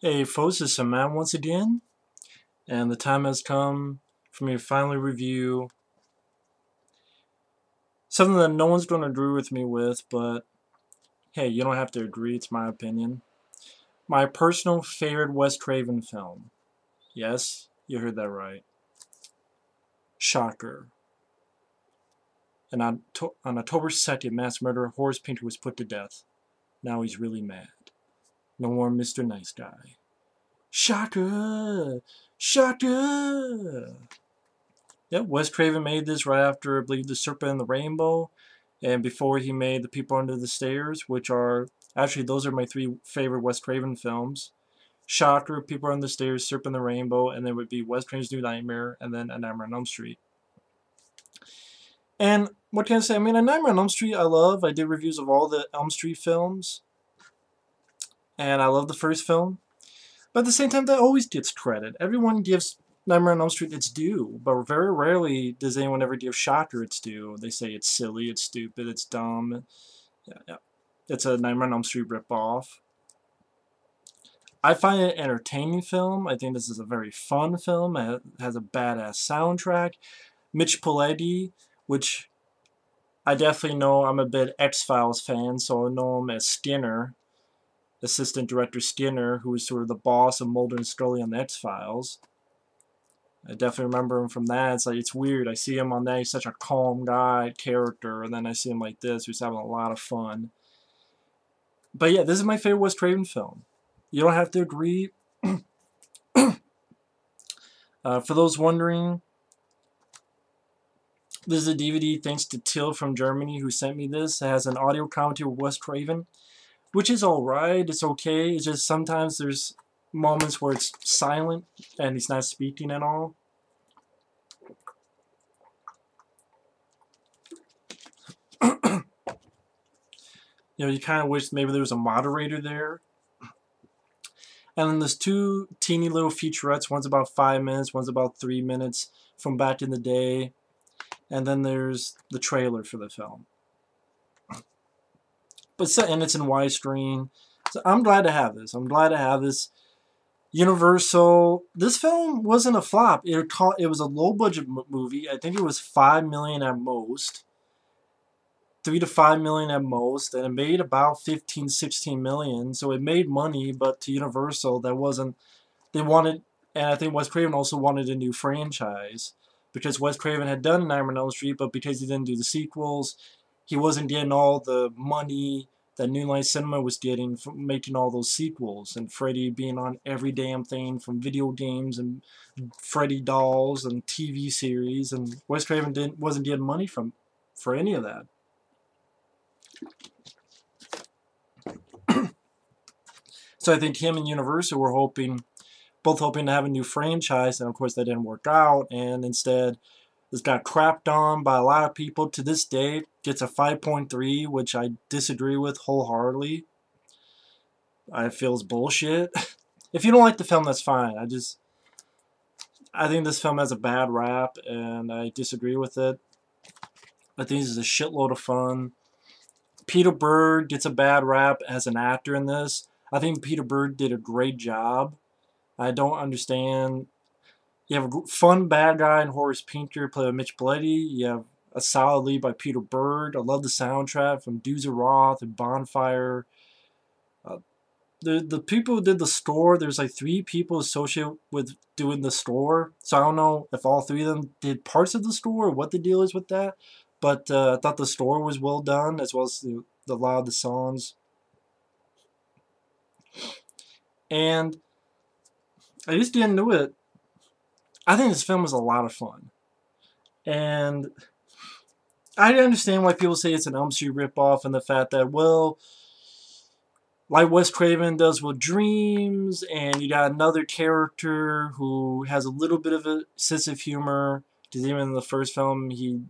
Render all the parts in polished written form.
Hey folks, it's Sam once again, and the time has come for me to finally review something that no one's going to agree with me with, but hey, you don't have to agree, it's my opinion. My personal favorite Wes Craven film. Yes, you heard that right. Shocker. And on October 2nd, mass murderer Horace Pinker was put to death. Now he's really mad. No more Mr. Nice Guy. Shocker! Shocker! Yep, Wes Craven made this right after, I believe, The Serpent and the Rainbow, and before he made The People Under the Stairs, which are, actually, those are my three favorite Wes Craven films. Shocker, People Under the Stairs, Serpent and the Rainbow, and then would be Wes Craven's New Nightmare, and then A Nightmare on Elm Street. And what can I say? I mean, A Nightmare on Elm Street I love. I did reviews of all the Elm Street films, and I love the first film. But at the same time, that always gets credit. Everyone gives Nightmare on Elm Street its due, but very rarely does anyone ever give Shocker its due. They say it's silly, it's stupid, it's dumb. Yeah. It's a Nightmare on Elm Street ripoff. I find it an entertaining film. I think this is a very fun film. It has a badass soundtrack. Mitch Pileggi, which I definitely know, I'm a big X-Files fan, so I know him as Skinner. Assistant Director Skinner, who was sort of the boss of Mulder and Scully on the X-Files. I definitely remember him from that. It's weird. I see him on that. He's such a calm guy, character, and then I see him like this, who's having a lot of fun. But yeah, this is my favorite Wes Craven film. You don't have to agree. For those wondering, this is a DVD thanks to Till from Germany who sent me this. It has an audio commentary with Wes Craven, which is alright, it's okay, it's just sometimes there's moments where it's silent and he's not speaking at all. You kind of wish maybe there was a moderator there. And then there's two teeny little featurettes, one's about 5 minutes, one's about 3 minutes from back in the day. And then there's the trailer for the film. And it's in widescreen. So I'm glad to have this. I'm glad to have this. Universal. This film wasn't a flop. It was a low-budget movie. I think it was $5 million at most. $3 to $5 million at most. And it made about $15, $16 million. So it made money, but to Universal, that wasn't... They wanted... And I think Wes Craven also wanted a new franchise. Because Wes Craven had done Nightmare on Elm Street, but because he didn't do the sequels, he wasn't getting all the money that New Line Cinema was getting from making all those sequels, and Freddy being on every damn thing from video games and Freddy dolls and TV series, and Wes Craven wasn't getting money for any of that. So I think him and Universal were both hoping to have a new franchise, and of course that didn't work out, and instead this got crapped on by a lot of people. To this day, gets a 5.3, which I disagree with wholeheartedly. I feel it's bullshit. If you don't like the film, that's fine. I think this film has a bad rap, and I disagree with it. I think this is a shitload of fun. Peter Berg gets a bad rap as an actor in this. I think Peter Berg did a great job. I don't understand. You have a fun bad guy in Horace Pinker, played by Mitch Pileggi. You have a solid lead by Peter Berg. I love the soundtrack from Dudes of Roth and Bonfire. The people who did the score, there's like 3 people associated with doing the score. So I don't know if all 3 of them did parts of the score or what the deal is with that. But I thought the score was well done, as well as a lot of the songs. And I just didn't know it. I think this film is a lot of fun. And I understand why people say it's an Elm Street ripoff, and the fact that, well, like Wes Craven does with Dreams, and you got another character who has a little bit of a sense of humor, because even in the first film, he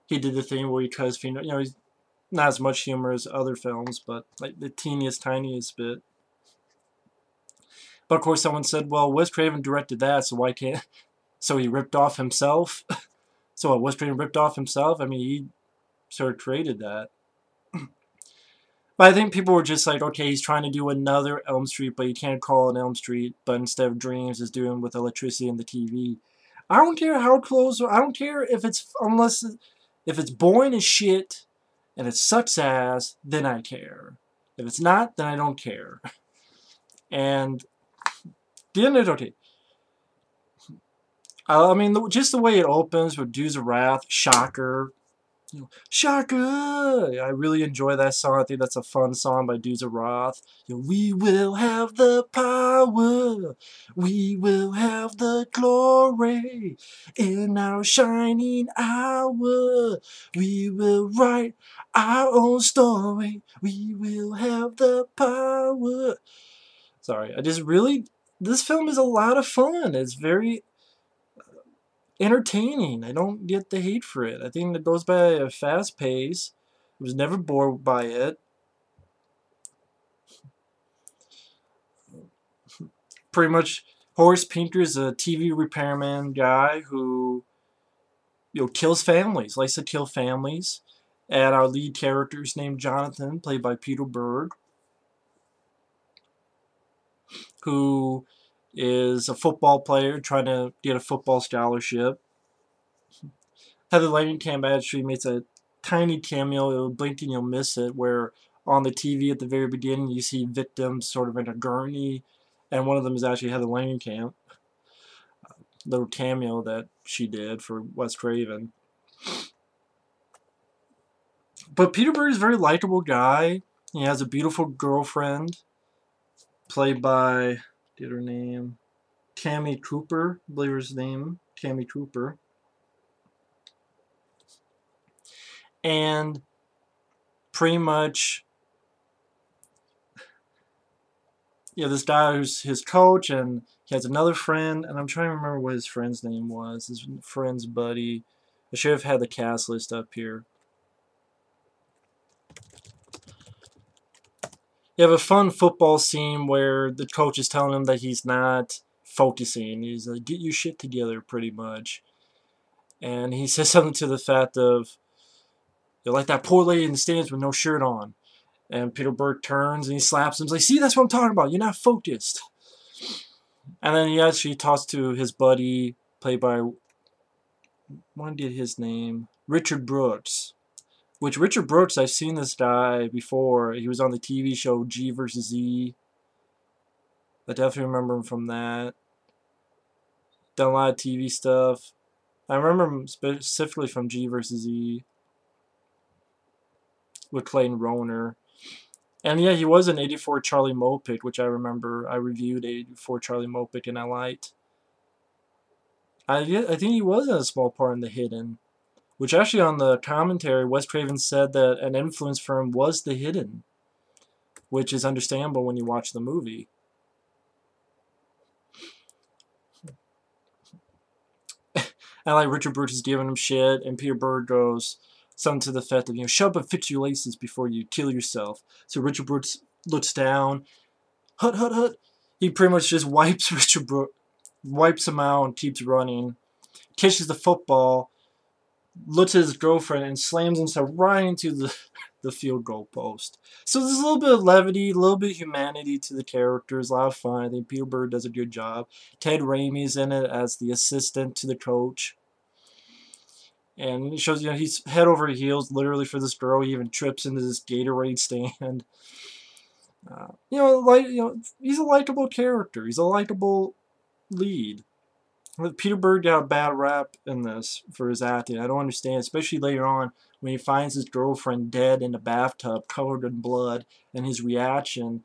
did the thing where he tries to, he's not as much humor as other films, but like the tiniest bit. But of course someone said, well, Wes Craven directed that, so why can't... So he ripped off himself? So what, Wes Craven ripped off himself? I mean, he sort of created that. But But I think people were just like, okay, he's trying to do another Elm Street, but you can't call it Elm Street. But instead of dreams, is doing with electricity and the TV. I don't care how close. I don't care if it's if it's boring as shit and it sucks ass. Then I care. If it's not, then I don't care. And the end of it, okay. I mean, just the way it opens with Dews of Wrath, Shocker. Shocker! I really enjoy that song. I think that's a fun song by Dews of Wrath. We will have the power. We will have the glory in our shining hour. We will write our own story. We will have the power. Sorry, this film is a lot of fun. It's very entertaining. I don't get the hate for it. I think it goes by a fast pace. I was never bored by it. Pretty much, Horace Pinker is a TV repairman guy who, kills families, likes to kill families. And our lead character is named Jonathan, played by Peter Berg, who is a football player trying to get a football scholarship. Heather Langenkamp actually makes a tiny cameo, you'll blink and you'll miss it, where on the TV at the very beginning you see victims sort of in a gurney, and one of them is actually Heather Langenkamp. Little cameo that she did for Wes Craven. But Peter Berg is a very likable guy. He has a beautiful girlfriend, played by, get her name, Tammy Cooper, I believe her name, Tammy Cooper. And pretty much, this guy who's his coach, and he has another friend, and I'm trying to remember what his friend's name was. His friend's buddy. I should have had the cast list up here. You have a fun football scene where the coach is telling him that he's not focusing. He's like, get your shit together, pretty much. And he says something to the fact of, you're like that poor lady in the stands with no shirt on. And Peter Berg turns and he slaps him. He's like, see, that's what I'm talking about. You're not focused. And then he actually talks to his buddy, played by, what did his name? Richard Brooks. Which, Richard Brooks, I've seen this guy before. He was on the TV show G vs. Z. I definitely remember him from that. Done a lot of TV stuff. I remember him specifically from G vs. Z. With Clayton Rohner. And yeah, he was in 84 Charlie Mopik, which I remember. I reviewed 84 Charlie Mopik and I liked. I think he was in a small part in The Hidden. Which actually on the commentary, Wes Craven said that an influence for him was The Hidden. Which is understandable when you watch the movie. And like Richard Brooks is giving him shit, and Peter Berg goes something to the effect of, shut up and fix your laces before you kill yourself. So Richard Brooks looks down, hut, hut, hut. He pretty much just wipes Richard Brooks, wipes him out and keeps running. Catches the football, looks at his girlfriend and slams himself right into the field goal post. So there's a little bit of levity, a little bit of humanity to the characters, a lot of fun. I think Peter Berg does a good job. Ted Raimi's in it as the assistant to the coach. And it shows, he's head over heels literally for this girl. He even trips into this Gatorade stand. He's a likable character. He's a likable lead. Peter Berg got a bad rap in this for his acting. I don't understand, especially later on when he finds his girlfriend dead in a bathtub covered in blood, and his reaction.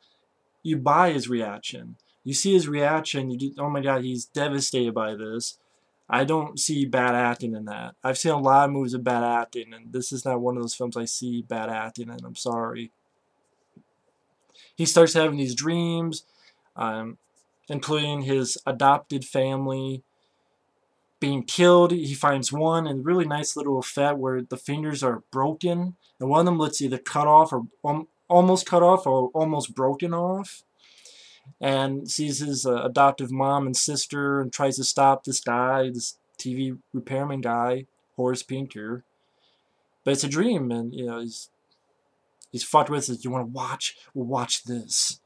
You buy his reaction. You see his reaction. Oh my God, he's devastated by this. I don't see bad acting in that. I've seen a lot of movies of bad acting, and this is not one of those films I see bad acting in. I'm sorry. He starts having these dreams, including his adopted family being killed. He finds one in a really nice little effect where the fingers are broken, and one of them looks either cut off or almost cut off or almost broken off. And sees his adoptive mom and sister and tries to stop this guy, this TV repairman guy, Horace Pinker. But it's a dream, and He's fucked with it. You want to watch? Well, watch this.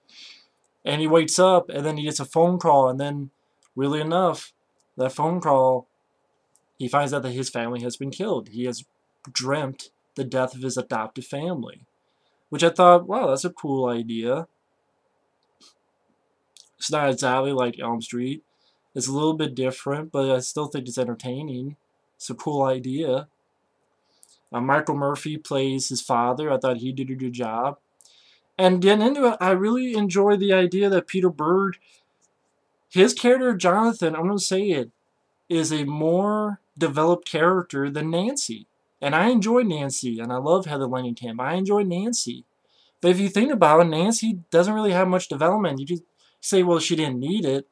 And he wakes up, and then he gets a phone call, and then, weirdly enough, that phone call, he finds out that his family has been killed. He has dreamt the death of his adoptive family, which I thought, wow, that's a cool idea. It's not exactly like Elm Street. It's a little bit different, but I still think it's entertaining. It's a cool idea. Michael Murphy plays his father. I thought he did a good job. And getting into it, I really enjoy the idea that Peter Berg, his character Jonathan, I'm going to say it, is a more developed character than Nancy. And I enjoy Nancy, and I love Heather Langenkamp. I enjoy Nancy. But if you think about it, Nancy doesn't really have much development. You could say, well, she didn't need it.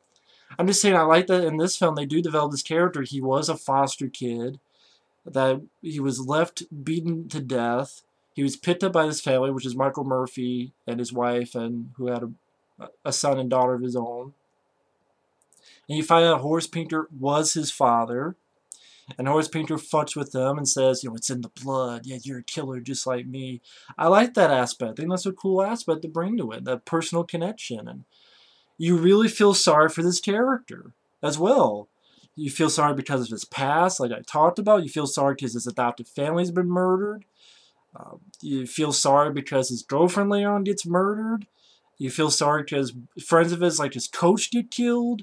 I'm just saying I like that in this film they do develop this character. He was a foster kid, that he was left beaten to death. He was picked up by his family, which is Michael Murphy and his wife, and who had a son and daughter of his own. And you find out Horace Pinker was his father. And Horace Pinker fucks with them and says, you know, it's in the blood. Yeah, you're a killer just like me. I like that aspect. I think that's a cool aspect to bring to it, that personal connection. And you really feel sorry for this character as well. You feel sorry because of his past, like I talked about. You feel sorry because his adoptive family's been murdered. You feel sorry because his girlfriend later on gets murdered. You feel sorry because friends of his, like his coach, get killed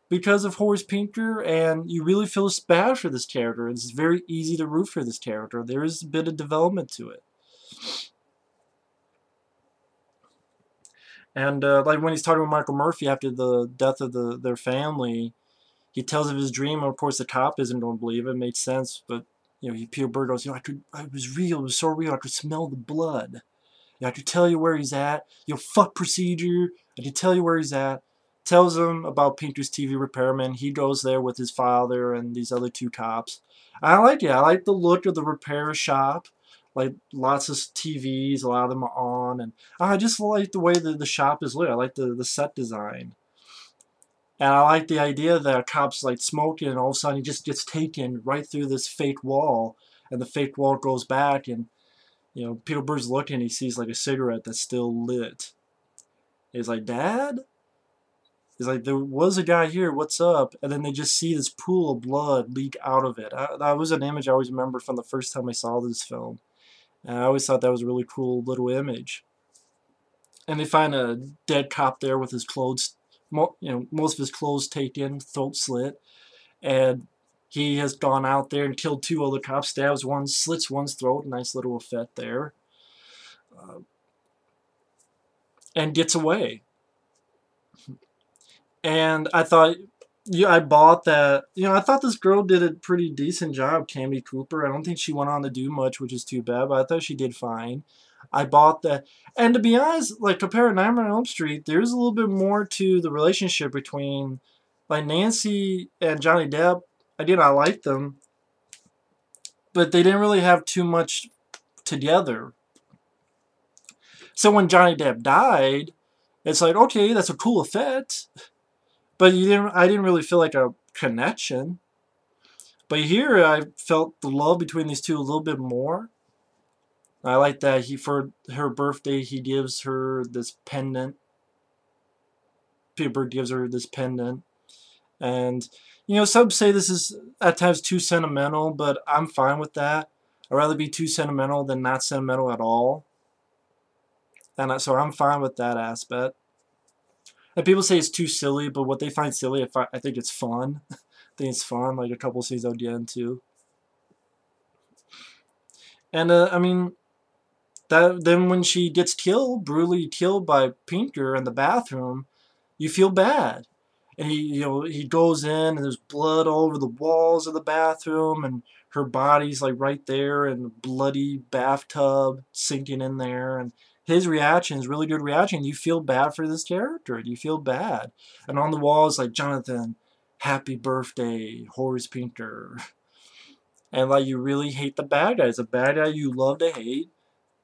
because of Horace Pinker, and you really feel bad for this character. It's very easy to root for this character. There is a bit of development to it. And like when he's talking with Michael Murphy after the death of their family, he tells of his dream, and of course the cop isn't going to believe it. It makes sense, but you know, Peter Berg goes, you know, it was real, it was so real, I could smell the blood. You know, I could tell you where he's at. You know, fuck procedure. I could tell you where he's at. Tells him about Pinker's TV repairman. He goes there with his father and these other two cops. I like it. I like the look of the repair shop. Like lots of TVs, a lot of them are on, and I just like the way the shop is lit. I like the set design. And I like the idea that a cop's like smoking and all of a sudden he just gets taken right through this fake wall, and the fake wall goes back, and you know, Peter Berg's looking and he sees like a cigarette that's still lit. He's like, Dad? He's like, there was a guy here, what's up? And then they just see this pool of blood leak out of it. That was an image I always remember from the first time I saw this film. And I always thought that was a really cool little image. And they find a dead cop there with his clothes, you know, most of his clothes taken, throat slit. And he has gone out there and killed two other cops, stabs one, slits one's throat, nice little effect there. And gets away. And I thought, yeah, I bought that. You know, I thought this girl did a pretty decent job, Cammie Cooper. I don't think she went on to do much, which is too bad, but I thought she did fine. I bought that. And to be honest, like, compared to Nightmare on Elm Street, there's a little bit more to the relationship between, like, Nancy and Johnny Depp. I like them, but they didn't really have too much together. So when Johnny Depp died, it's like, okay, that's a cool effect. But I didn't really feel like a connection. But here I felt the love between these two a little bit more. I like that for her birthday, he gives her this pendant. Peter Berg gives her this pendant. And, you know, some say this is at times too sentimental, but I'm fine with that. I'd rather be too sentimental than not sentimental at all. And so I'm fine with that aspect. And people say it's too silly, but what they find silly, I think it's fun. I think it's fun, like a couple scenes I'll get into. And, I mean, then when she gets killed, brutally killed by Pinker in the bathroom, you feel bad. And he goes in, and there's blood all over the walls of the bathroom, and her body's like right there in a bloody bathtub sinking in there, and his reaction is really good reaction. You feel bad for this character. You feel bad. And on the walls, like, Jonathan, happy birthday, Horace Pinker. And, like, you really hate the bad guy. It's a bad guy you love to hate.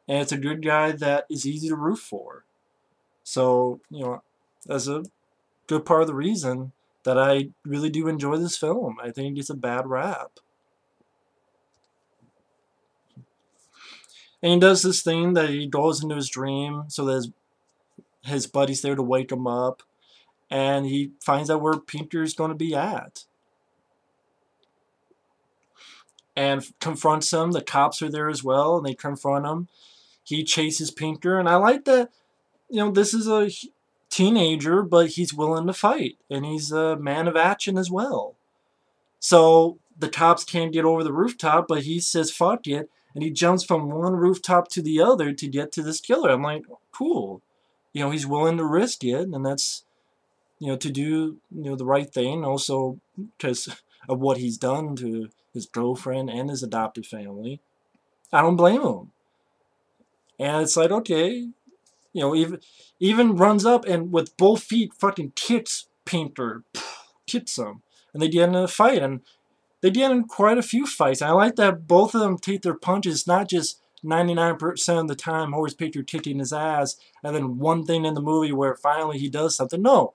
And it's a good guy that is easy to root for. So, you know, that's a good part of the reason that I really do enjoy this film. I think it's a bad rap. And he does this thing that he goes into his dream so that his buddy's there to wake him up. And he finds out where Pinker's going to be at. And confronts him. The cops are there as well, and they confront him. He chases Pinker, and I like that, you know, this is a teenager, but he's willing to fight, and he's a man of action as well. So the cops can't get over the rooftop, but he says, fuck it, and he jumps from one rooftop to the other to get to this killer. I'm like, cool. You know, he's willing to risk it, and that's, you know, to do, you know, the right thing, also because of what he's done to his girlfriend and his adopted family. I don't blame him. And it's like, okay, you know, even runs up and with both feet fucking kicks Pinker, kicks him. And they get in a fight, and they get in quite a few fights. And I like that both of them take their punches, not just 99% of the time Horace Pinker kicking his ass, and then one thing in the movie where finally he does something. No,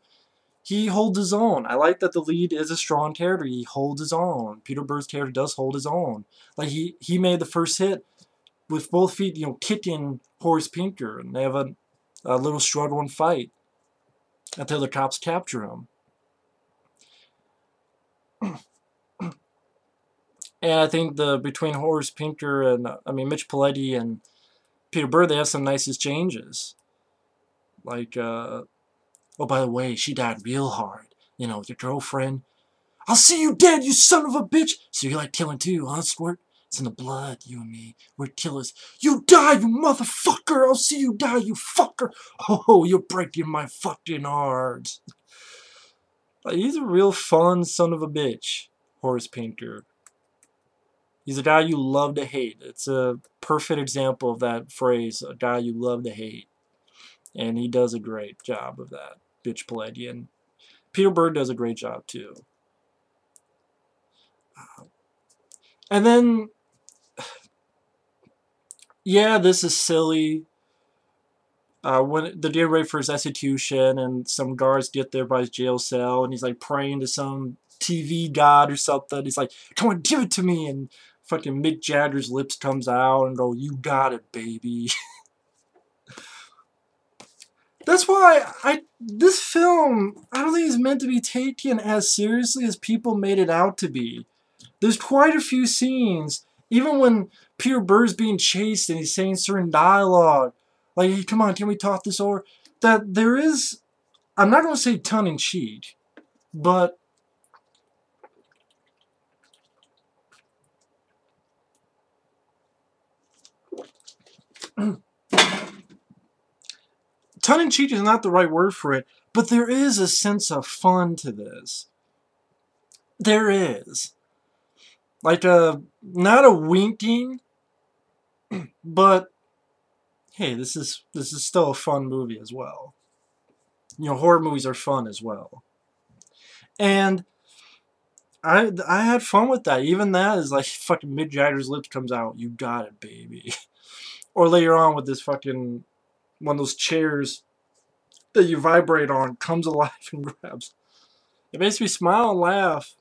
he holds his own. I like that the lead is a strong character. He holds his own. Peter Berg's character does hold his own. Like, he made the first hit with both feet, you know, kicking Horace Pinker, and they have a little struggle and fight until the cops capture him. And I think between Horace Pinker and Mitch Pileggi and Peter Berg, they have some nice exchanges. Like, oh, by the way, she died real hard. You know, with your girlfriend. I'll see you dead, you son of a bitch. So you like killing too, huh, Squirt? It's in the blood, you and me. We're killers. You die, you motherfucker! I'll see you die, you fucker! Oh, you're breaking my fucking heart. Like, he's a real fun son of a bitch, Horace Pinker. He's a guy you love to hate. It's a perfect example of that phrase, a guy you love to hate. And he does a great job of that, Mitch Pileggi. And Peter Berg does a great job, too. And then, yeah, this is silly. When they're getting ready for his execution, and some guards get there by his jail cell, and he's like praying to some TV god or something. He's like, "Come on, give it to me!" And fucking Mick Jagger's lips comes out and go, "You got it, baby." That's why this film, I don't think is meant to be taken as seriously as people made it out to be. There's quite a few scenes, even when Peter Berg's being chased and he's saying certain dialogue, like, hey, come on, can we talk this over? That there is, I'm not going to say tongue-in-cheek, but tongue-in-cheek is not the right word for it, but there is a sense of fun to this. There is. Like, not a winking, but hey, this is still a fun movie as well. You know, horror movies are fun as well. And I had fun with that. Even that is like fucking Mick Jagger's lips comes out, "You got it, baby." Or later on with this fucking one of those chairs that you vibrate on comes alive and grabs. It makes me smile and laugh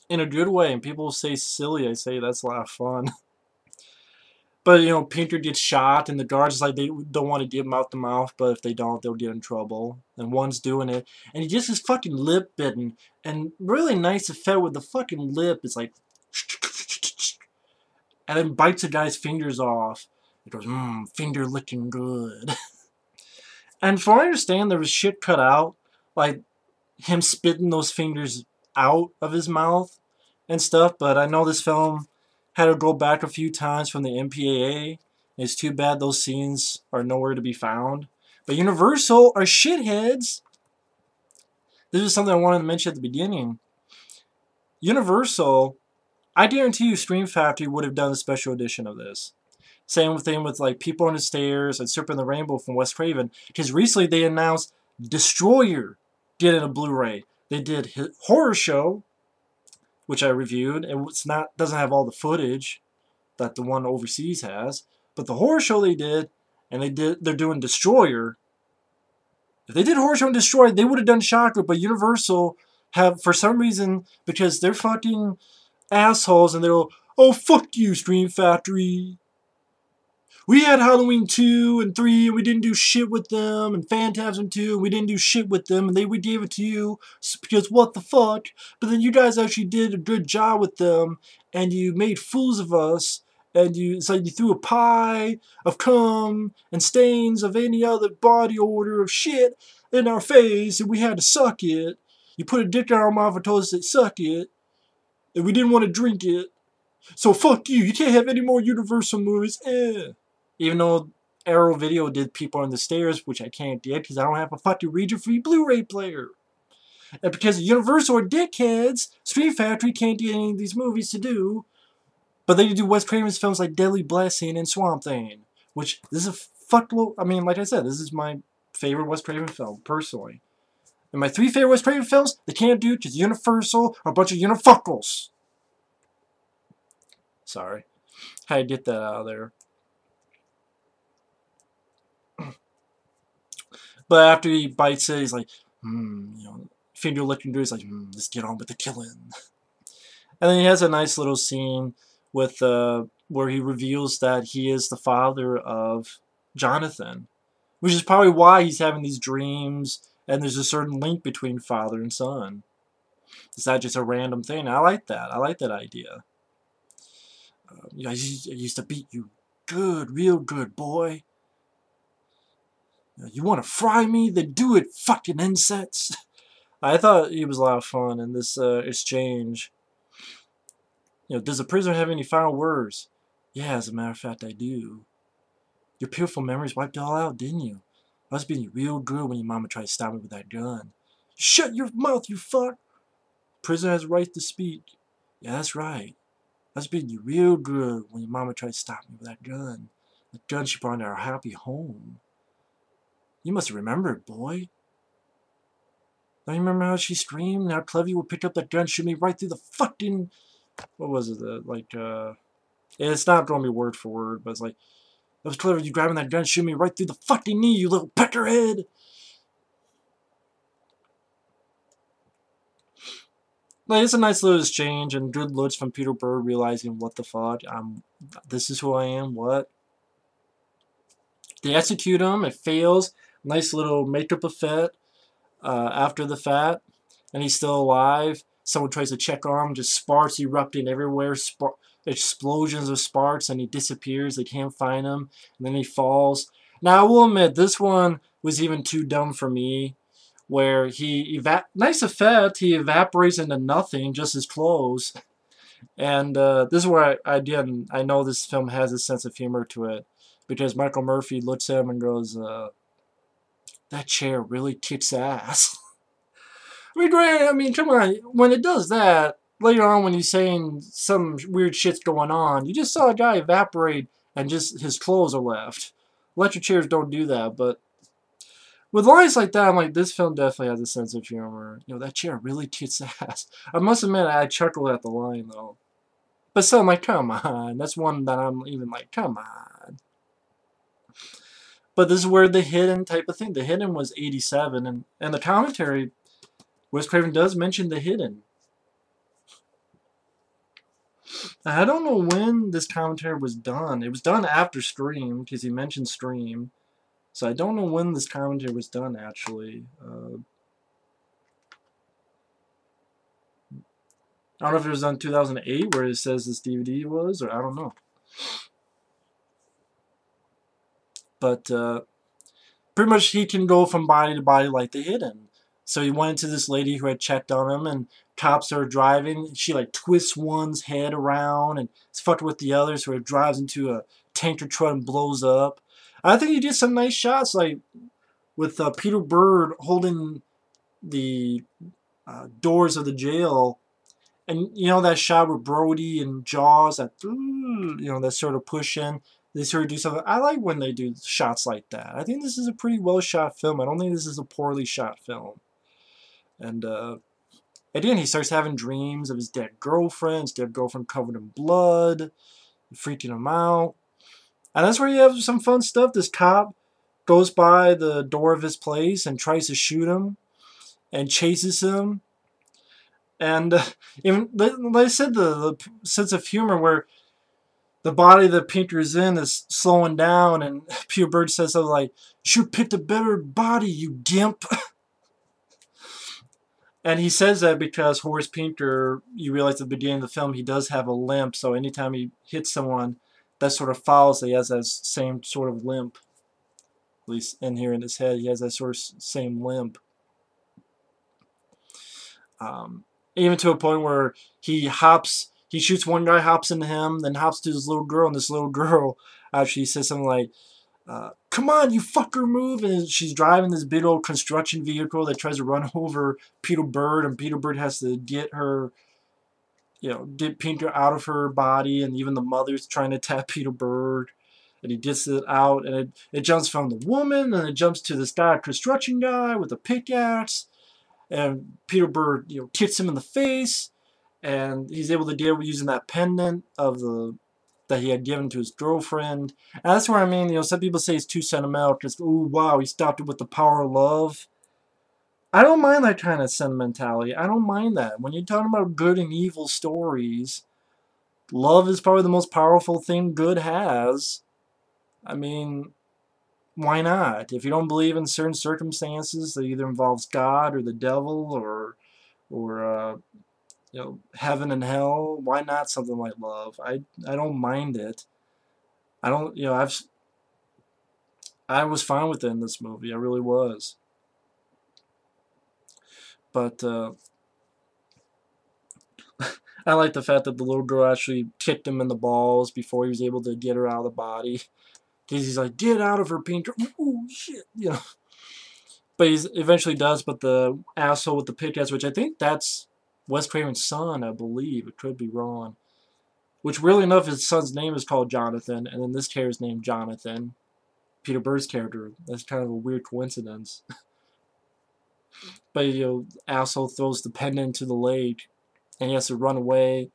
in a good way. And people say silly, I say that's a lot of fun. But, you know, Pinker gets shot, and the guards like they don't want to give him out the mouth, but if they don't, they'll get in trouble. And one's doing it, and he gets his fucking lip bitten, and really nice effect with the fucking lip. It's like, and then bites a guy's fingers off. It goes, finger licking good. And from what I understand, there was shit cut out, like him spitting those fingers out of his mouth and stuff. But I know this film had to go back a few times from the MPAA. It's too bad those scenes are nowhere to be found. But Universal are shitheads. This is something I wanted to mention at the beginning. Universal, I guarantee you Scream Factory would have done a special edition of this. Same thing with like People on the Stairs and Serpent and the Rainbow from Wes Craven. Because recently they announced Destroyer getting a Blu-ray. They did Horror Show, which I reviewed, and doesn't have all the footage that the one overseas has. But the Horror Show they did, and they're doing Destroyer. If they did Horror Show and Destroyer, they would have done Shocker, but Universal have, for some reason, because they're fucking assholes, and they'll, "Oh, fuck you, Scream Factory." we had Halloween 2 and 3, and we didn't do shit with them, and Phantasm 2, and we didn't do shit with them, and we gave it to you, because what the fuck? But then you guys actually did a good job with them, and you made fools of us, and it's like you threw a pie of cum and stains of any other body odor of shit in our face, and we had to suck it. You put a dick in our mouth and told us to suck it, and we didn't want to drink it. So fuck you. You can't have any more Universal movies. Even though Arrow Video did People on the Stairs, which I can't get because I don't have a fucking region-free Blu-ray player. And because Universal are dickheads, Scream Factory can't get any of these movies to do. But they do Wes Craven's films like Deadly Blessing and Swamp Thing. Which, this is a fuckload. I mean, like I said, this is my favorite Wes Craven film, personally. And my 3 favorite Wes Craven films, they can't do because Universal are a bunch of unifuckles. Sorry. Had to get that out of there. But after he bites it, he's like, you know, finger licking through, he's like, let's get on with the killing. And then he has a nice little scene with, where he reveals that he is the father of Jonathan. Which is probably why he's having these dreams, and there's a certain link between father and son. It's not just a random thing. I like that. I like that idea. I used to beat you good, real good, boy. You want to fry me? Then do it, fucking insects. I thought it was a lot of fun in this exchange. You know, does the prisoner have any final words? Yeah, as a matter of fact, I do. Your beautiful memories wiped it all out, didn't you? I was being real good when your mama tried to stop me with that gun. Shut your mouth, you fuck! Prisoner has the right to speak. Yeah, that's right. I was being real good when your mama tried to stop me with that gun. The gun she brought into our happy home. You must have remembered, boy. Don't you remember how she screamed and how clever you would pick up that gun and shoot me right through the fucking... What was it? It's not going to be word for word, but it's like, that was clever, you grabbing that gun and shooting me right through the fucking knee, you little peckerhead! Like, it's a nice little exchange and good looks from Peter Berg realizing, what the fuck, this is who I am, what? They execute him, it fails, nice little makeup effect after the fact, and he's still alive. Someone tries to check on him, just sparks erupting everywhere, explosions of sparks, and he disappears, they can't find him, and then he falls. Now, I will admit, this one was even too dumb for me, where nice effect, he evaporates into nothing, just his clothes. And this is where I know this film has a sense of humor to it, because Michael Murphy looks at him and goes, that chair really kicks ass. I mean, come on, when it does that, later on when he's saying some weird shit's going on, you just saw a guy evaporate and just his clothes are left. Electric chairs don't do that, but with lines like that, I'm like, this film definitely has a sense of humor. You know, that chair really kicks ass. I must admit, I chuckled at the line, though. But still, I'm like, come on. That's one that I'm even like, come on. But this is where the hidden type of thing. The hidden was 87, and the commentary, Wes Craven does mention the hidden. I don't know when this commentary was done. It was done after Scream, because he mentioned Scream. So I don't know when this commentary was done, actually. I don't know if it was done 2008, where it says this DVD was, or I don't know. But pretty much he can go from body to body like the hidden. So he went to this lady who had checked on him, and cops are driving. She like twists one's head around and it's fucking with the other, so it drives into a tanker truck and blows up. I think he did some nice shots, like with Peter Berg holding the doors of the jail, and you know that shot with Brody and Jaws, that that sort of push in. They sort of do something. I like when they do shots like that. I think this is a pretty well shot film. I don't think this is a poorly shot film. And again, he starts having dreams of his dead girlfriend covered in blood, freaking him out. And that's where you have some fun stuff. This cop goes by the door of his place and tries to shoot him and chases him. And even, like I said, the sense of humor where the body that Pinker's in is slowing down, and Peter Berg says something like, "Should pick a better body, you gimp." And he says that because Horace Pinker, you realize at the beginning of the film, he does have a limp, so anytime he hits someone, that sort of follows that he has that same sort of limp. At least in here in his head, he has that sort of same limp. Even to a point where he shoots one guy, hops into him, then hops to this little girl, and this little girl actually says something like, "Come on, you fucker, move!" And she's driving this big old construction vehicle that tries to run over Peter Berg, and Peter Berg has to get her, get Pinker out of her body, and even the mother's trying to tap Peter Berg, and he gets it out, and it jumps from the woman, and it jumps to this guy, construction guy with a pickaxe, and Peter Berg, kicks him in the face, and he's able to deal with using that pendant that he had given to his girlfriend. And that's where, I mean, some people say it's too sentimental because, ooh, wow, he stopped it with the power of love. I don't mind that kind of sentimentality. I don't mind that. When you're talking about good and evil stories, love is probably the most powerful thing good has. I mean, why not? If you don't believe in certain circumstances that either involves God or the devil or heaven and hell, why not something like love? I don't mind it. I don't, I was fine with it in this movie. I really was. But I like the fact that the little girl actually kicked him in the balls before he was able to get her out of the body. Because he's like, "Get out of her, Pinker." Ooh, shit, But he eventually does, but the asshole with the pickaxe, which I think that's Wes Craven's son, I believe. It could be wrong. Which, really enough, his son's name is called Jonathan, and then this character's named Jonathan. Peter Berg's character. That's kind of a weird coincidence. But, asshole throws the pendant into the lake, and he has to run away.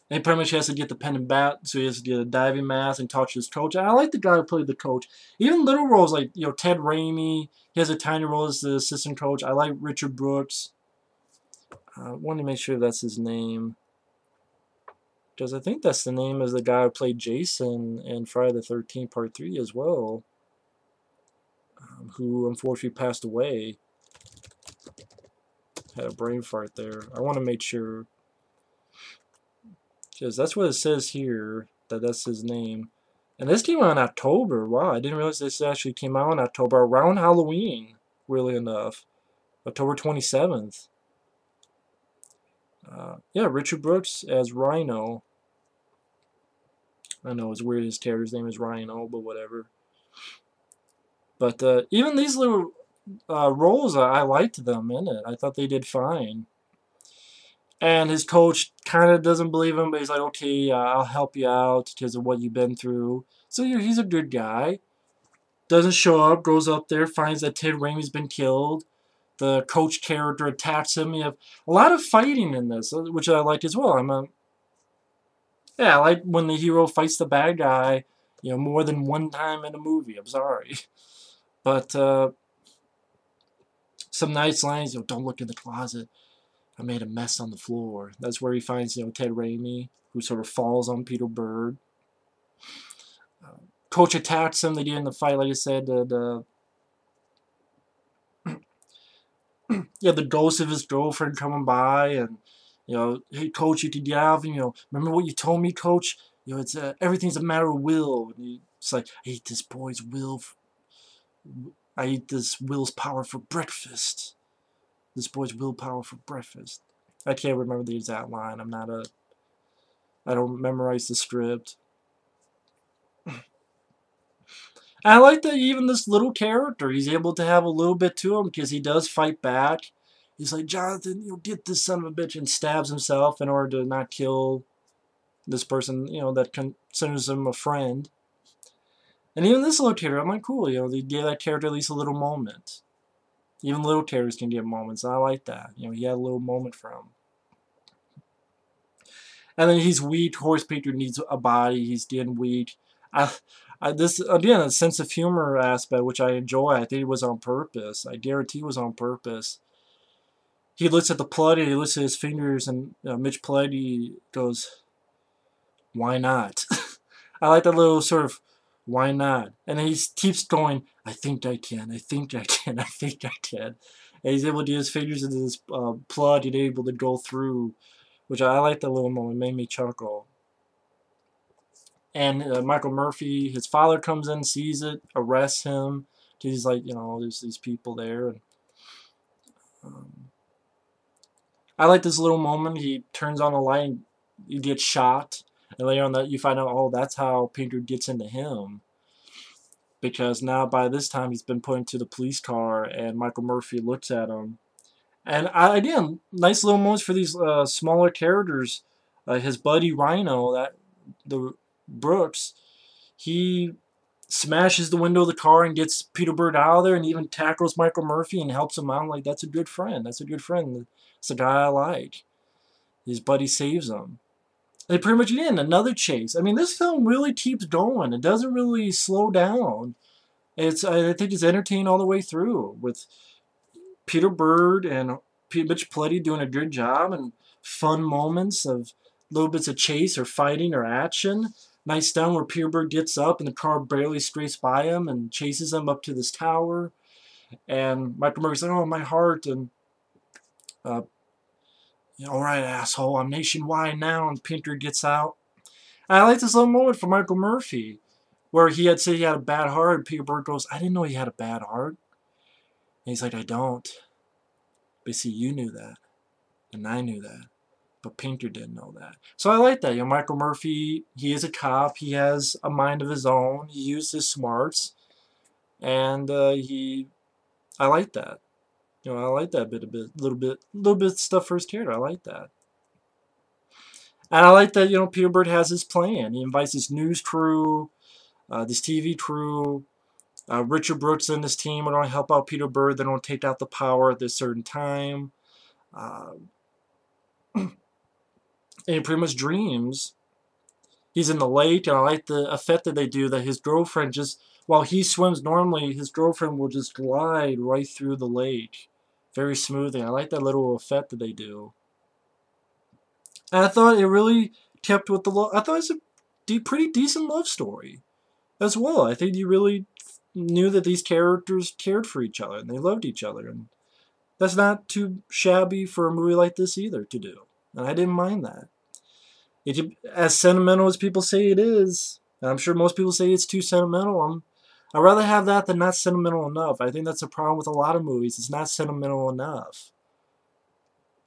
And he pretty much has to get the pendant back, so he has to get a diving mask and talk to his coach. And I like the guy who played the coach. Even little roles like, Ted Raimi, he has a tiny role as the assistant coach. I like Richard Brooks. I want to make sure that's his name. Because I think that's the name of the guy who played Jason in Friday the 13th Part 3 as well. Who unfortunately passed away. Had a brain fart there. I want to make sure. Because that's what it says here, that's his name. And this came out in October. Wow, I didn't realize this actually came out in October, around Halloween, really enough. October 27th. Yeah, Richard Brooks as Rhino. I know it's weird his character's name is Rhino, but whatever. But even these little roles, I liked them in it. I thought they did fine. And his coach kind of doesn't believe him, but he's like, "Okay, I'll help you out because of what you've been through." So he's a good guy. Doesn't show up, goes up there, finds that Ted Raimi's been killed. The coach character attacks him. You have a lot of fighting in this, which I like as well. I like when the hero fights the bad guy, more than one time in a movie. I'm sorry. But some nice lines, "Don't look in the closet. I made a mess on the floor." That's where he finds, Ted Raimi, who sort of falls on Peter Berg. Coach attacks him. They get in the fight, like I said. The ghost of his girlfriend coming by, and "Hey, Coach, you can get out of him. Remember what you told me, Coach? It's everything's a matter of will." And it's like, "I ate this boy's will. I ate this will's power for breakfast. This boy's willpower for breakfast." I can't remember the exact line. I don't memorize the script. I like that even this little character, he's able to have a little bit to him because he does fight back. He's like, "Jonathan, get this son of a bitch," and stabs himself in order to not kill this person, that considers him a friend. And even this little character, I'm like, cool, they gave that character at least a little moment. Even little characters can get moments. I like that. He had a little moment for him. And then he's weak. Horace Pinker needs a body. He's getting weak. This, again, a sense of humor aspect, which I enjoy. I think it was on purpose. I guarantee it was on purpose. He looks at the blood and he looks at his fingers, and Mitch Pileggi goes, why not? I like that little sort of, why not? And then he keeps going, I think I can, I think I can, I think I can. And he's able to get his fingers into this plug and able to go through, which I like that little moment, made me chuckle. And Michael Murphy, his father comes in, sees it, arrests him. He's like, there's these people there. And, um, I like this little moment. He turns on a light and he gets shot. And later on that you find out, oh, that's how Pinker gets into him. Because now by this time he's been put into the police car and Michael Murphy looks at him. And again, nice little moments for these smaller characters. His buddy Rhino, the Brooks, he smashes the window of the car and gets Peter Berg out of there and even tackles Michael Murphy and helps him out. Like, that's a good friend. That's a good friend. It's a guy I like. His buddy saves him. And pretty much again, another chase. I mean, this film really keeps going. It doesn't really slow down. I think it's entertaining all the way through, with Peter Berg and Mitch Pileggi doing a good job, and fun moments of little bits of chase or fighting or action. Nice down where Peter Berg gets up and the car barely scrapes by him and chases him up to this tower. And Michael Murphy's like, oh, my heart. And, all right, asshole, I'm nationwide now. And Pinker gets out. And I like this little moment for Michael Murphy where he had said he had a bad heart. And Peter Berg goes, I didn't know he had a bad heart. And he's like, I don't. But see, you knew that. And I knew that. But Pinker didn't know that. So I like that. Michael Murphy, he is a cop. He has a mind of his own. He used his smarts. And I like that. I like that little bit stuff for his character. I like that. And I like that, Peter Berg has his plan. He invites this news crew, this TV crew. Richard Brooks and his team are going to help out Peter Berg. They're going to take out the power at this certain time. And he pretty much dreams. He's in the lake, and I like the effect that they do, that his girlfriend just, while he swims normally, his girlfriend will just glide right through the lake. Very smoothly. I like that little effect that they do. And I thought it really kept with the love. I thought it was a pretty decent love story as well. I think you really knew that these characters cared for each other and they loved each other. And that's not too shabby for a movie like this either to do. And I didn't mind that. As sentimental as people say it is, and I'm sure most people say it's too sentimental, I'd rather have that than not sentimental enough. I think that's a problem with a lot of movies. It's not sentimental enough.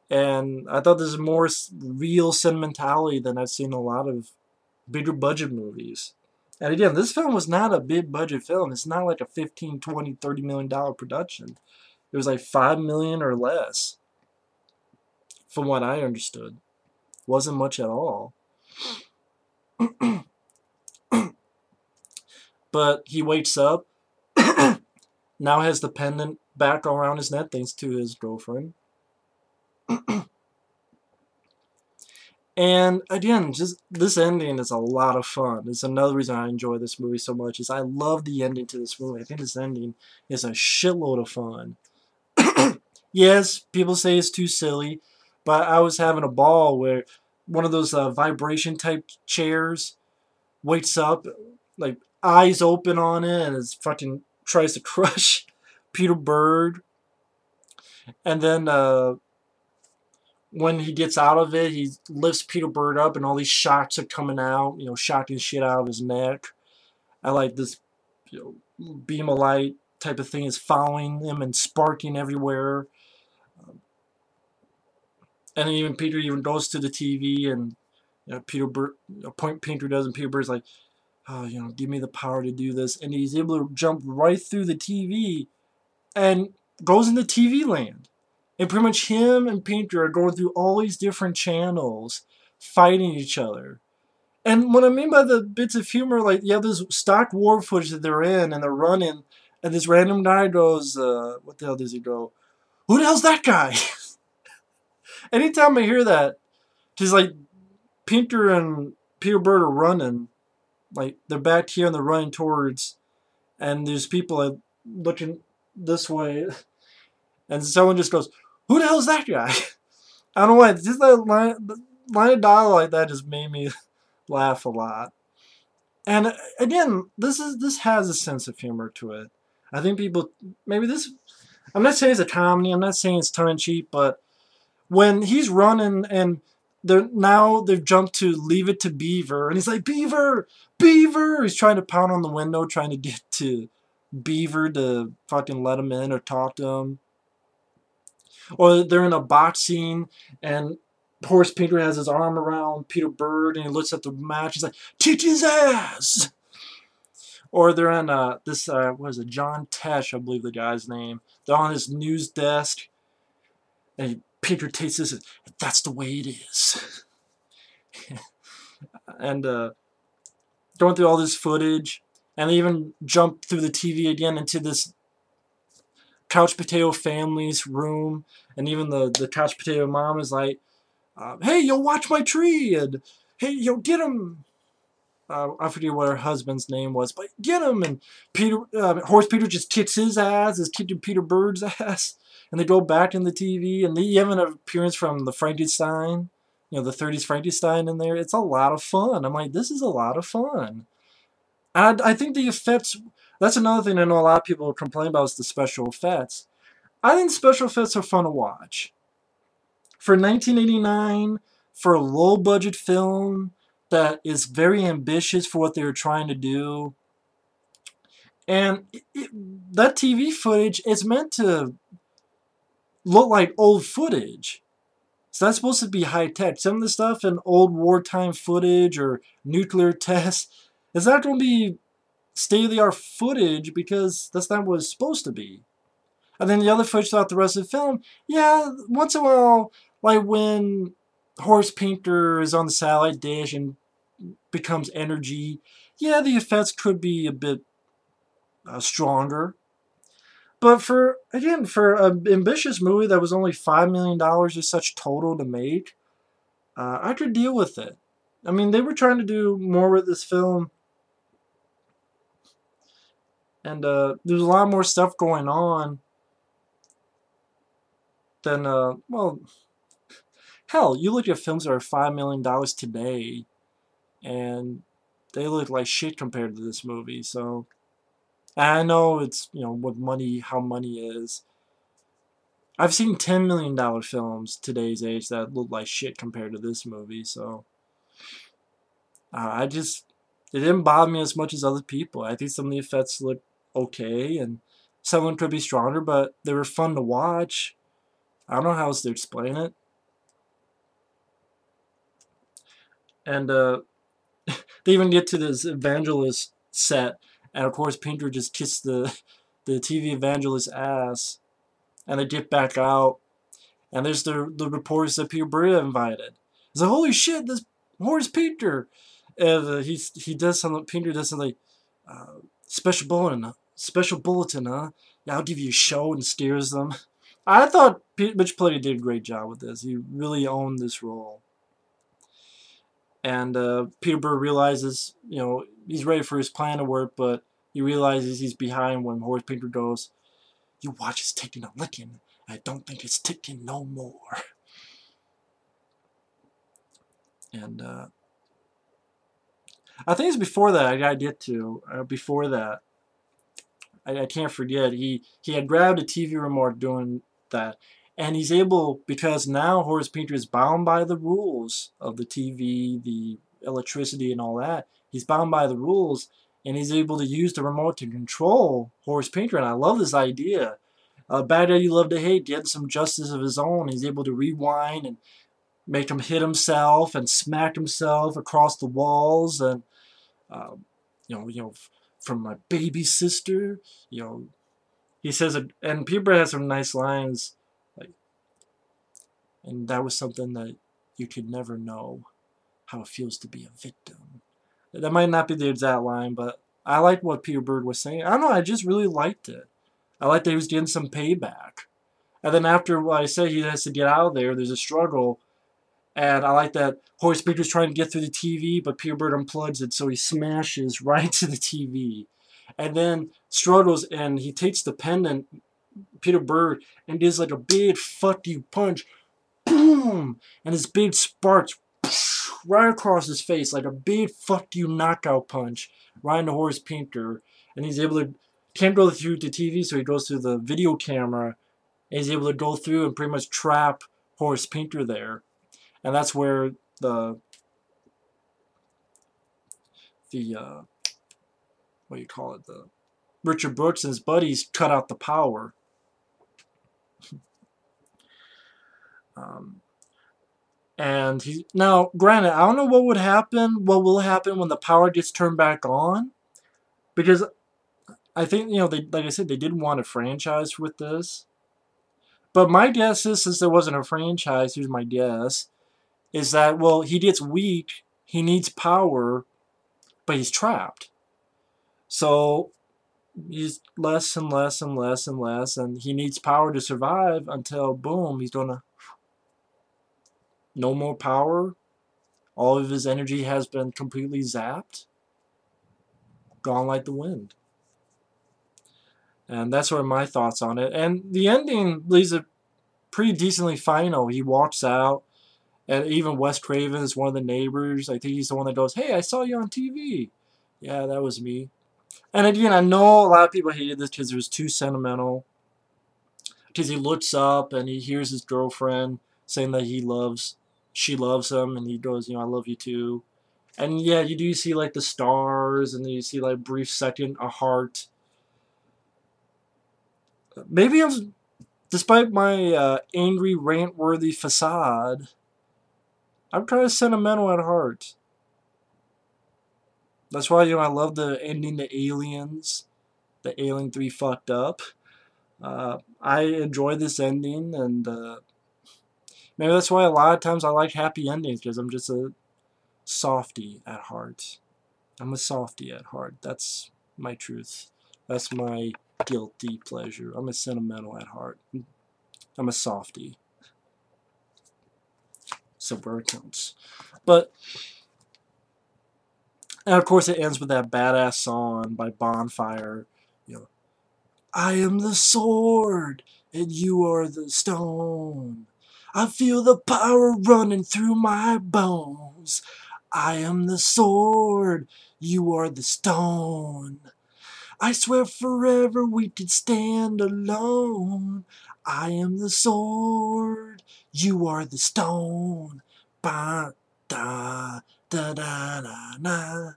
And I thought there's more real sentimentality than I've seen in a lot of bigger budget movies. And again, this film was not a big budget film. It's not like a $15, $20, $30 million production. It was like $5 million or less, from what I understood. Wasn't much at all. But he wakes up, now has the pendant back around his neck thanks to his girlfriend. And again, just this ending is a lot of fun. It's another reason I enjoy this movie so much, is I love the ending to this movie. I think this ending is a shitload of fun. Yes, people say it's too silly, but I was having a ball where one of those vibration type chairs wakes up, like eyes open on it, and it fucking tries to crush Peter Berg. And then when he gets out of it, he lifts Peter Berg up, and all these shocks are coming out, shocking shit out of his neck. I like this beam of light type of thing is following him and sparking everywhere. And even Peter even goes to the TV, and Peter Berg, Pinker does, and Peter Berg's like, oh, give me the power to do this. And he's able to jump right through the TV and goes into TV land. And pretty much him and Pinker are going through all these different channels, fighting each other. And what I mean by the bits of humor, like, there's stock war footage that they're in, and they're running, and this random guy goes, what the hell does he go? Who the hell's that guy? Anytime I hear that, just like Pinker and Peter Berg are running, like they're back here and they're running towards, and there's people looking this way, and someone just goes, who the hell's that guy? I don't know why, just that line of dialogue like that just made me laugh a lot. And again, this has a sense of humor to it. I think people maybe this. I'm not saying it's a comedy. I'm not saying it's tongue in cheek, but when he's running and they've jumped to Leave It to Beaver, and he's like, Beaver, Beaver. He's trying to pound on the window, trying to get to Beaver to fucking let him in or talk to him. Or they're in a box scene and Horace Pinker has his arm around Peter Berg and he looks at the match. He's like, kick his ass! Or they're on what is it, John Tesh, I believe the guy's name. They're on his news desk and Pinker takes this, that's the way it is. And going through all this footage, and they even jump through the TV again into this couch potato family's room, and even the couch potato mom is like, hey, you'll watch my tree, and hey, you'll get him. I forget what her husband's name was, but get him. And Horace Pinker just kicks his ass, is kicking Peter Berg's ass, and they go back in the TV, and they even have an appearance from the Frankenstein, the 30s Frankenstein in there. It's a lot of fun. I'm like, this is a lot of fun. And I think the effects, that's another thing I know a lot of people complain about is the special effects. I think special effects are fun to watch. For 1989, for a low-budget film that is very ambitious for what they were trying to do, and that TV footage is meant to look like old footage. It's not supposed to be high-tech. Some of the stuff in old wartime footage or nuclear tests, it's not going to be state-of-the-art footage because that's not what it's supposed to be. And then the other footage throughout the rest of the film, yeah, once in a while, like when Horace Pinker is on the satellite dish and becomes energy, yeah, the effects could be a bit stronger. But for an ambitious movie that was only $5 million or such total to make, I could deal with it. I mean, they were trying to do more with this film. And there's a lot more stuff going on than, well, hell, you look at films that are $5 million today, and they look like shit compared to this movie. So, I know it's, with money, how money is. I've seen $10 million films today's age that look like shit compared to this movie. So, it didn't bother me as much as other people. I think some of the effects look okay, and some of them could be stronger, but they were fun to watch. I don't know how else to explain it. And they even get to this evangelist set, and of course Pinker just kissed the TV evangelist's ass, and they get back out, and there's the reporters that Peter Berg invited. He's like, holy shit, this Horace Pinker, and he does something. Pinker does something like, special bulletin, huh? Yeah, I'll give you a show, and scares them. I thought Mitch Pileggi did a great job with this. He really owned this role. And Peter Berg realizes, he's ready for his plan to work, but he realizes he's behind when Horace Pinker goes, your watch is ticking a licking. I don't think it's ticking no more. And I think it's before that, I gotta get to, before that, I can't forget, he had grabbed a TV remote doing that. And he's able, because now Horace Pinker is bound by the rules of the TV, the electricity, and all that. He's bound by the rules, and he's able to use the remote to control Horace Pinker. And I love this idea. Bad Guy You Love to Hate, getting some justice of his own. He's able to rewind and make him hit himself and smack himself across the walls. And, from my baby sister, he says, and Peter Berg has some nice lines. And that was something that you could never know how it feels to be a victim. That might not be the exact line, but I liked what Peter Berg was saying. I don't know, I just really liked it. I liked that he was getting some payback. And then after what I said, he has to get out of there, there's a struggle. And I like that Horace Pinker's trying to get through the TV, but Peter Berg unplugs it, so he smashes right into the TV. And then struggles, and he takes the pendant, Peter Berg, and gives like a big fuck you punch. Boom! And his big sparks. right across his face, like a big fuck you knockout punch, right into Horace Pinker. And he's able to, can't go through the TV, so he goes through the video camera, and he's able to go through and pretty much trap Horace Pinker there. And that's where the what do you call it, the Richard Brooks and his buddies cut out the power. And he, now granted, I don't know what will happen when the power gets turned back on, because I think, you know, they, like I said, they did want a franchise with this. But my guess is, since there wasn't a franchise, here's my guess, is that, well, he gets weak, he needs power, but he's trapped. So he's less and less and less and less, and he needs power to survive until, boom, he's gonna, no more power. All of his energy has been completely zapped. Gone like the wind. And that's sort of my thoughts on it. And the ending leaves it pretty decently final. He walks out, and even Wes Craven is one of the neighbors. I think he's the one that goes, "Hey, I saw you on TV." Yeah, that was me. And again, I know a lot of people hated this because it was too sentimental. Because he looks up and he hears his girlfriend saying that she loves him, and he goes, you know, "I love you too." And yeah, you do see like the stars, and then you see like brief second a heart. Maybe despite my angry, rant-worthy facade, I'm kind of sentimental at heart. That's why, you know, I love the ending to Aliens. The Alien 3 fucked up. I enjoy this ending, and maybe that's why a lot of times I like happy endings, because I'm just a softie at heart. I'm a softie at heart. That's my truth. That's my guilty pleasure. I'm a sentimental at heart. I'm a softie. So where it counts. But, and of course it ends with that badass song by Bonfire. You know, "I am the sword, and you are the stone. I feel the power running through my bones. I am the sword, you are the stone. I swear forever we could stand alone. I am the sword, you are the stone. Ba da da da da da."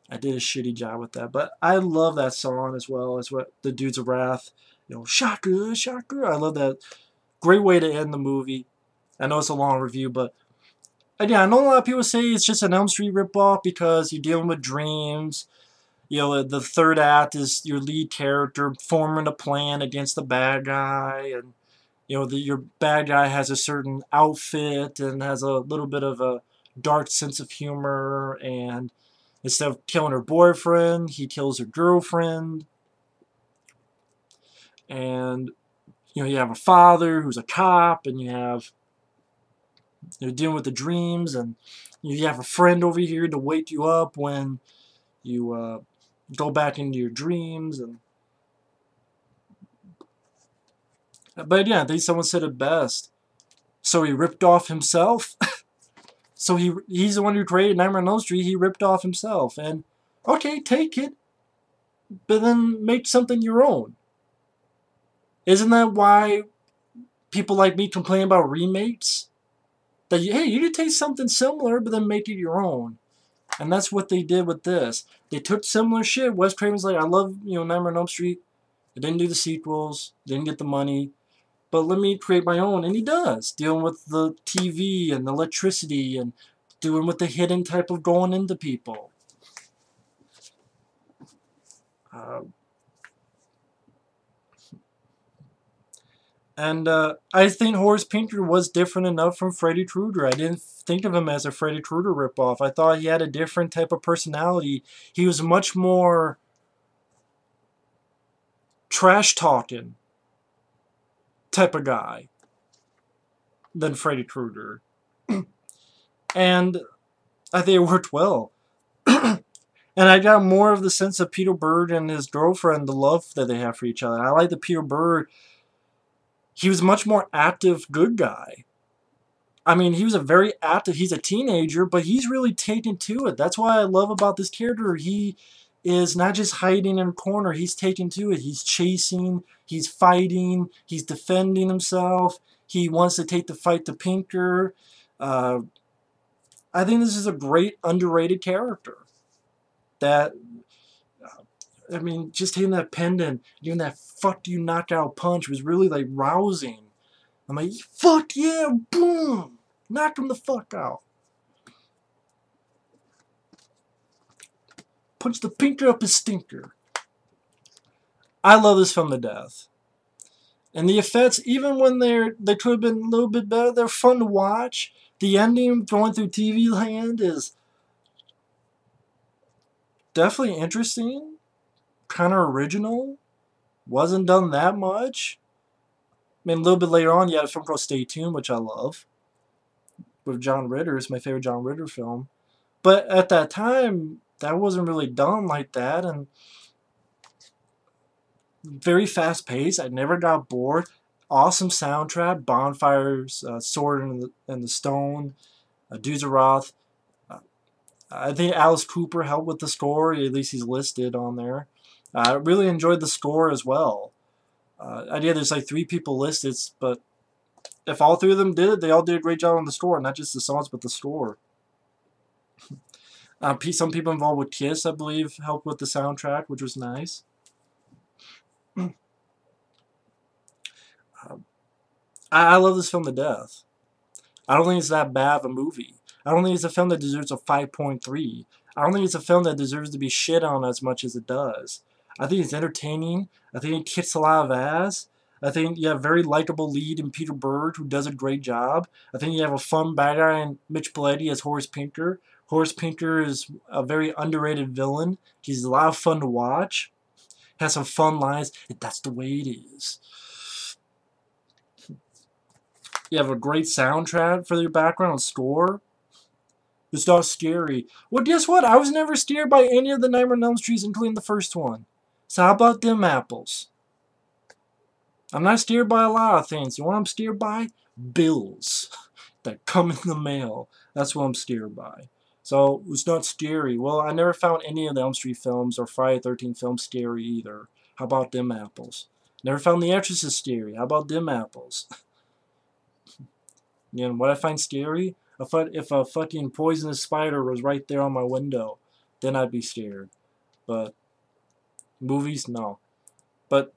I did a shitty job with that, but I love that song as well as what the Dudes of Wrath, you know, "Shocker, shocker." I love that. Great way to end the movie. I know it's a long review, but again, I know a lot of people say it's just an Elm Street ripoff because you're dealing with dreams. You know, the third act is your lead character forming a plan against the bad guy, and you know, your bad guy has a certain outfit and has a little bit of a dark sense of humor, and instead of killing her boyfriend, he kills her girlfriend. And you know, you have a father who's a cop, and you're dealing with the dreams, and you have a friend over here to wake you up when you go back into your dreams. And but yeah, I think someone said it best. So he ripped off himself. So he's the one who created Nightmare on Elm Street. He ripped off himself, and okay, take it, but then make something your own. Isn't that why people like me complain about remakes? That hey, you could take something similar, but then make it your own. And that's what they did with this. They took similar shit. Wes Craven's like, "I love, you know, Nightmare on Elm Street. I didn't do the sequels, didn't get the money, but let me create my own." And he does, dealing with the TV and the electricity and doing with the hidden type of going into people. And I think Horace Pinker was different enough from Freddy Krueger. I didn't think of him as a Freddy Krueger ripoff. I thought he had a different type of personality. He was much more trash-talking type of guy than Freddy Krueger. And I think it worked well. And I got more of the sense of Peter Berg and his girlfriend, the love that they have for each other. I like that Peter Berg, he was a much more active good guy. I mean, he was a very active, he's a teenager, but he's really taken to it. That's why I love about this character. He is not just hiding in a corner, he's taken to it. He's chasing, he's fighting, he's defending himself. He wants to take the fight to Pinker. Uh, I think this is a great underrated character. That, I mean, just hitting that pendant, doing that fuck you knockout punch was really like rousing. I'm like, fuck yeah, boom! Knock him the fuck out. Punch the Pinker up his stinker. I love this film to death. And the effects, even when they could have been a little bit better, they're fun to watch. The ending going through TV land is definitely interesting. Kind of original. Wasn't done that much. I mean, a little bit later on, you had a film called Stay Tuned, which I love. With John Ritter. It's my favorite John Ritter film. But at that time, that wasn't really done like that. And very fast paced. I never got bored. Awesome soundtrack. Bonfires, Sword in the Stone, Dudes of Wrath. I think Alice Cooper helped with the score. At least he's listed on there. I really enjoyed the score as well. There's like 3 people listed, but if all 3 of them did it, they all did a great job on the score. Not just the songs, but the score. Some people involved with Kiss, I believe, helped with the soundtrack, which was nice. I love this film to death. I don't think it's that bad of a movie. I don't think it's a film that deserves a 5.3. I don't think it's a film that deserves to be shit on as much as it does. I think it's entertaining. I think it kicks a lot of ass. I think you have a very likable lead in Peter Berg, who does a great job. I think you have a fun bad guy in Mitch Pileggi as Horace Pinker. Horace Pinker is a very underrated villain. He's a lot of fun to watch. Has some fun lines. That's the way it is. You have a great soundtrack for your background score. It's not scary. Well, guess what? I was never scared by any of the Nightmare on Elm Streets, including the first one. So how about them apples? I'm not scared by a lot of things. You know what I'm scared by? Bills that come in the mail. That's what I'm scared by. So it's not scary. Well, I never found any of the Elm Street films or Friday the 13th films scary either. How about them apples? Never found The Exorcist scary. How about them apples? You know what I find scary? If a fucking poisonous spider was right there on my window, then I'd be scared. But movies, no. But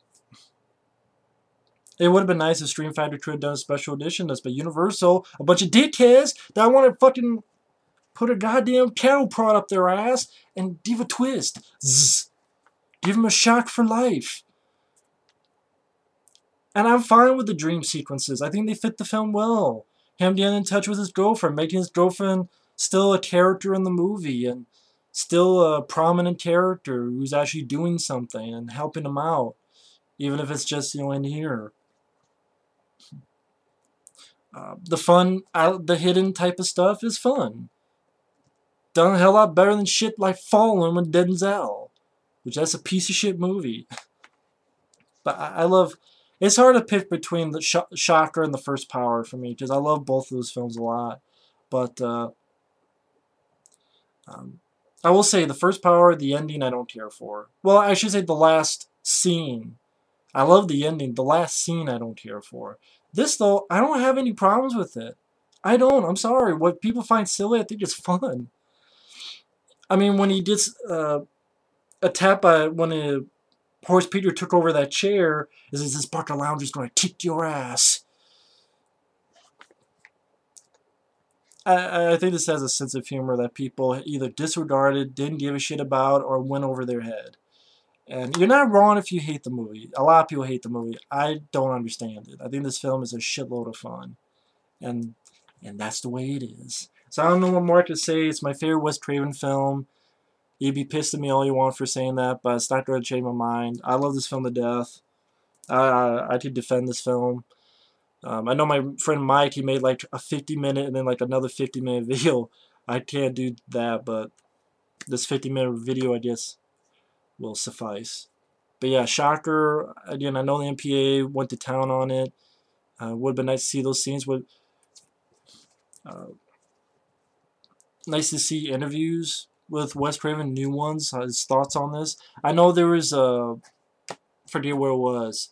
it would have been nice if Stream Factory could have done a special edition of this, but Universal, a bunch of dickheads that want to fucking put a goddamn cattle prod up their ass and give a twist. Zzz. Give them a shock for life. And I'm fine with the dream sequences. I think they fit the film well. Him getting in touch with his girlfriend, making his girlfriend still a character in the movie, and still a prominent character who's actually doing something and helping him out, even if it's just, in here. The hidden type of stuff is fun. Done a hell lot better than shit like Fallen with Denzel, which that's a piece of shit movie. But I love. It's hard to pick between the Shocker and the First Power for me, because I love both of those films a lot. But I will say the First Power, the ending, I don't care for. Well, I should say the last scene. I love the ending. The last scene, I don't care for. This, though, I don't have any problems with it. I don't. I'm sorry. What people find silly, I think it's fun. I mean, when he gets attacked by when Horace Peter took over that chair, is this Barker Lounge is going to kick your ass. I think this has a sense of humor that people either disregarded, didn't give a shit about, or went over their head. And you're not wrong if you hate the movie. A lot of people hate the movie. I don't understand it. I think this film is a shitload of fun. And that's the way it is. So I don't know what more I could say. It's my favorite Wes Craven film. You'd be pissed at me all you want for saying that, but it's not going to change my mind. I love this film to death. I could defend this film. I know my friend Mike, he made like a 50-minute and then like another 50-minute video. I can't do that, but this 50-minute video, I guess, will suffice. But yeah, Shocker, again, I know the MPA went to town on it. Would have been nice to see those scenes. Nice to see interviews with Wes Craven, new ones, his thoughts on this. I know there was forget where it was.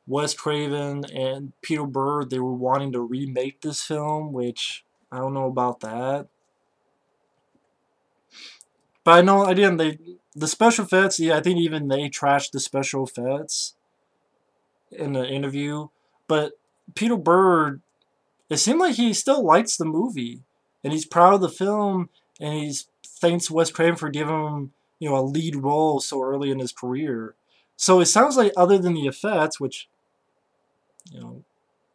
Wes Craven and Peter Berg, they were wanting to remake this film, which I don't know about that. But I know, again, the special effects, yeah, I think even they trashed the special effects in the interview. But Peter Berg, it seemed like he still likes the movie, and he's proud of the film, and he's thanks Wes Craven for giving him, a lead role so early in his career. So it sounds like, other than the effects, which,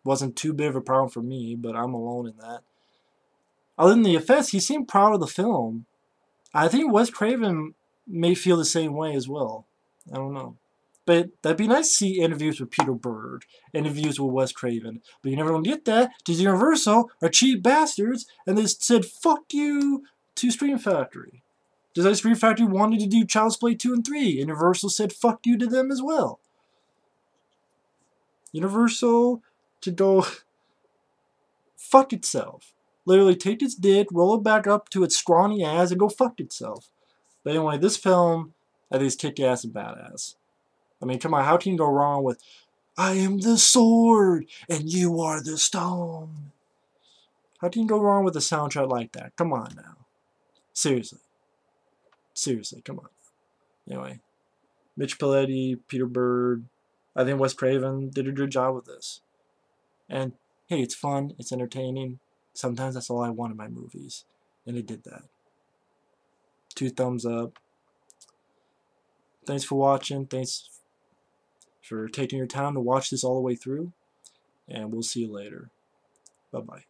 wasn't too big of a problem for me, but I'm alone in that. Other than the effects, he seemed proud of the film. I think Wes Craven may feel the same way as well. I don't know. But that'd be nice to see interviews with Peter Berg, interviews with Wes Craven. But you never gonna get that because Universal are cheap bastards, and they said fuck you to Scream Factory. Just like Scream Factory wanted to do Child's Play 2 and 3, Universal said fuck you to them as well. Universal to go fuck itself. Literally take its dick, roll it back up to its scrawny ass, and go fuck itself. But anyway, this film, I think is kick-ass and badass. I mean, come on, how can you go wrong with I am the sword, and you are the stone? How can you go wrong with a soundtrack like that? Come on now. Seriously. Seriously, come on. Anyway, Mitch Pileggi, Peter Berg, I think Wes Craven did a good job with this. And, hey, it's fun, it's entertaining. Sometimes that's all I want in my movies. And it did that. 2 thumbs up. Thanks for watching. Thanks for taking your time to watch this all the way through. And we'll see you later. Bye-bye.